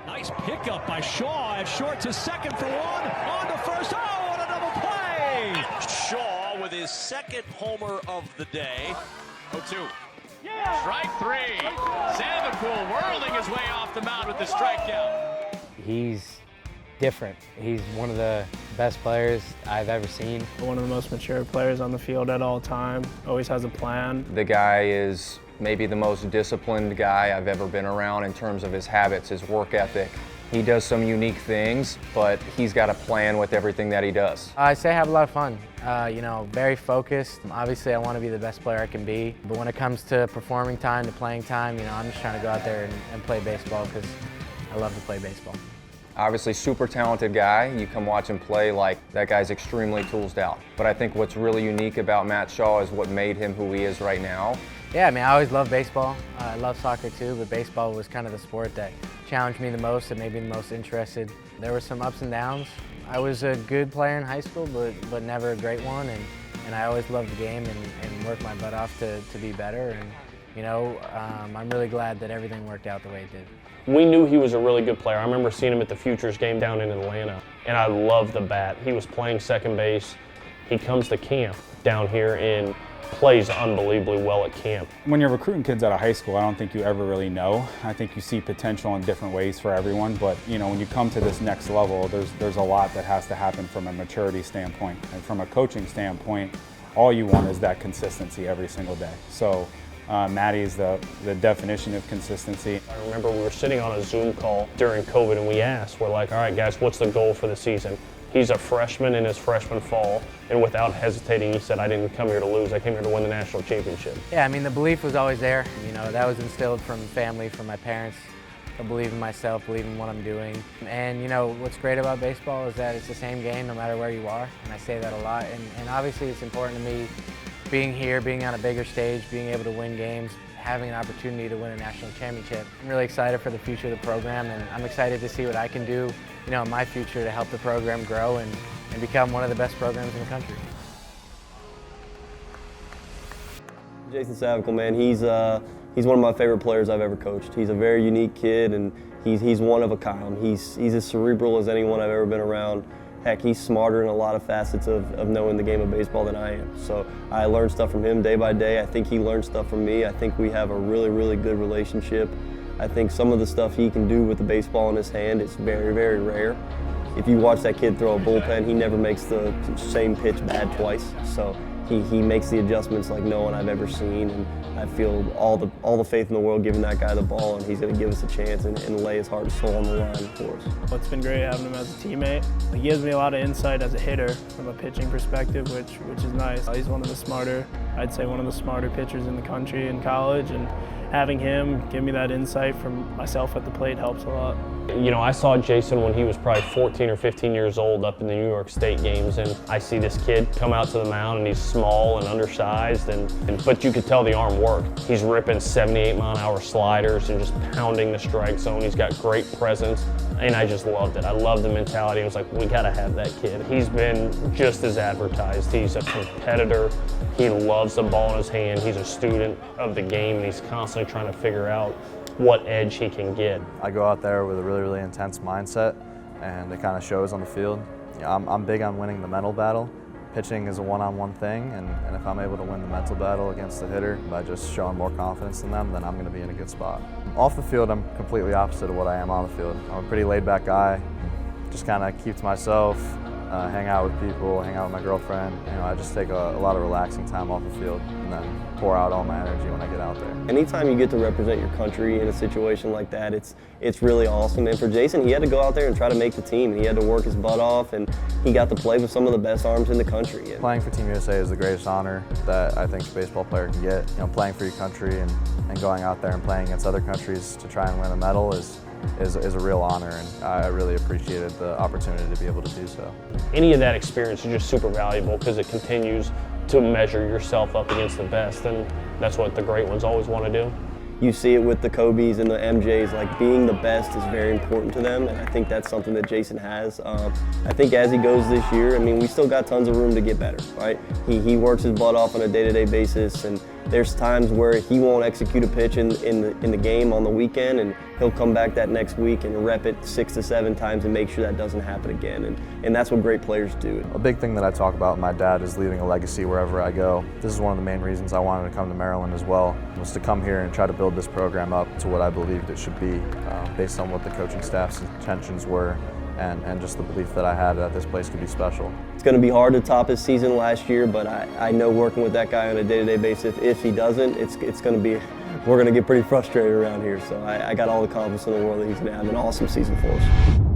Nice pickup by Shaw at short to second for one. On to first. Oh, what a double play! Shaw with his second homer of the day. 0-2. Strike three. Savacool whirling his way off the mound with the strikeout. He's different. He's one of the best players I've ever seen. One of the most mature players on the field at all time. Always has a plan. The guy is maybe the most disciplined guy I've ever been around in terms of his habits, his work ethic. He does some unique things, but he's got a plan with everything that he does. I say have a lot of fun. Very focused. Obviously, I want to be the best player I can be. But when it comes to performing time, to playing time, I'm just trying to go out there and play baseball because I love to play baseball. Obviously, super talented guy. You come watch him play, like that guy's extremely toolsed out. But I think what's really unique about Matt Shaw is what made him who he is right now. Yeah, I always loved baseball. I love soccer too, but baseball was kind of the sport that challenged me the most and made me the most interested. There were some ups and downs. I was a good player in high school, but never a great one, and I always loved the game and worked my butt off to be better. And I'm really glad that everything worked out the way it did. We knew he was a really good player. I remember seeing him at the Futures game down in Atlanta, and I loved the bat. He was playing second base. He comes to camp down here and plays unbelievably well at camp. When you're recruiting kids out of high school, I don't think you ever really know. I think you see potential in different ways for everyone, but when you come to this next level, there's a lot that has to happen from a maturity standpoint. And from a coaching standpoint, all you want is that consistency every single day. So Matty is the definition of consistency. I remember we were sitting on a Zoom call during COVID and we asked, we're like, all right guys, what's the goal for the season? He's a freshman in his freshman fall, and without hesitating, he said, I didn't come here to lose, I came here to win the national championship. Yeah, the belief was always there. That was instilled from family, from my parents. I believe in myself, believe in what I'm doing. And what's great about baseball is that it's the same game no matter where you are, and I say that a lot. And obviously it's important to me being here, being on a bigger stage, being able to win games, having an opportunity to win a national championship. I'm really excited for the future of the program, and I'm excited to see what I can do in my future to help the program grow and become one of the best programs in the country. Jason Savacool, man, he's one of my favorite players I've ever coached. He's a very unique kid, and he's one of a kind. He's as cerebral as anyone I've ever been around. Heck, he's smarter in a lot of facets of knowing the game of baseball than I am. So I learn stuff from him day by day. I think he learns stuff from me. I think we have a really, really good relationship. I think some of the stuff he can do with the baseball in his hand is very, very rare. If you watch that kid throw a bullpen, he never makes the same pitch bad twice. So he makes the adjustments like no one I've ever seen, and I feel all the faith in the world giving that guy the ball, and he's going to give us a chance and lay his heart and soul on the line for us. It's been great having him as a teammate. He gives me a lot of insight as a hitter from a pitching perspective, which is nice. He's one of the smarter pitchers in the country in college, and having him give me that insight from myself at the plate helps a lot. I saw Jason when he was probably 14 or 15 years old up in the New York State games, and I see this kid come out to the mound and he's small and undersized, but you could tell the arm worked. He's ripping 78-mile-an-hour sliders and just pounding the strike zone. He's got great presence, and I just loved it. I loved the mentality. I was like, we gotta have that kid. He's been just as advertised. He's a competitor. He loves the ball in his hand. He's a student of the game, and he's constantly trying to figure out what edge he can get. I go out there with a really, really intense mindset, and it kind of shows on the field. I'm big on winning the mental battle. Pitching is a one-on-one thing, and if I'm able to win the mental battle against the hitter by just showing more confidence in them, then I'm going to be in a good spot. Off the field, I'm completely opposite of what I am on the field. I'm a pretty laid-back guy, just kind of keep to myself, hang out with people, hang out with my girlfriend. I just take a lot of relaxing time off the field and then pour out all my energy when I get out there. Anytime you get to represent your country in a situation like that, it's really awesome. And for Jason, he had to go out there and try to make the team, and he had to work his butt off, and he got to play with some of the best arms in the country. Playing for Team USA is the greatest honor that I think a baseball player can get. Playing for your country and going out there and playing against other countries to try and win a medal is a real honor, and I really appreciated the opportunity to be able to do so. Any of that experience is just super valuable because it continues to measure yourself up against the best, and that's what the great ones always want to do. You see it with the Kobes and the MJs, like being the best is very important to them, and I think that's something that Jason has. I think as he goes this year, we still got tons of room to get better, right? He works his butt off on a day-to-day basis, and there's times where he won't execute a pitch in the game on the weekend, and he'll come back that next week and rep it 6 to 7 times and make sure that doesn't happen again. And that's what great players do. A big thing that I talk about with my dad is leaving a legacy wherever I go. This is one of the main reasons I wanted to come to Maryland as well, was to come here and try to build this program up to what I believed it should be, based on what the coaching staff's intentions were, and just the belief that I had that this place could be special. It's going to be hard to top his season last year, but I know working with that guy on a day-to-day basis, if he doesn't, it's going to be, we're going to get pretty frustrated around here. So I got all the confidence in the world that he's going to have an awesome season for us.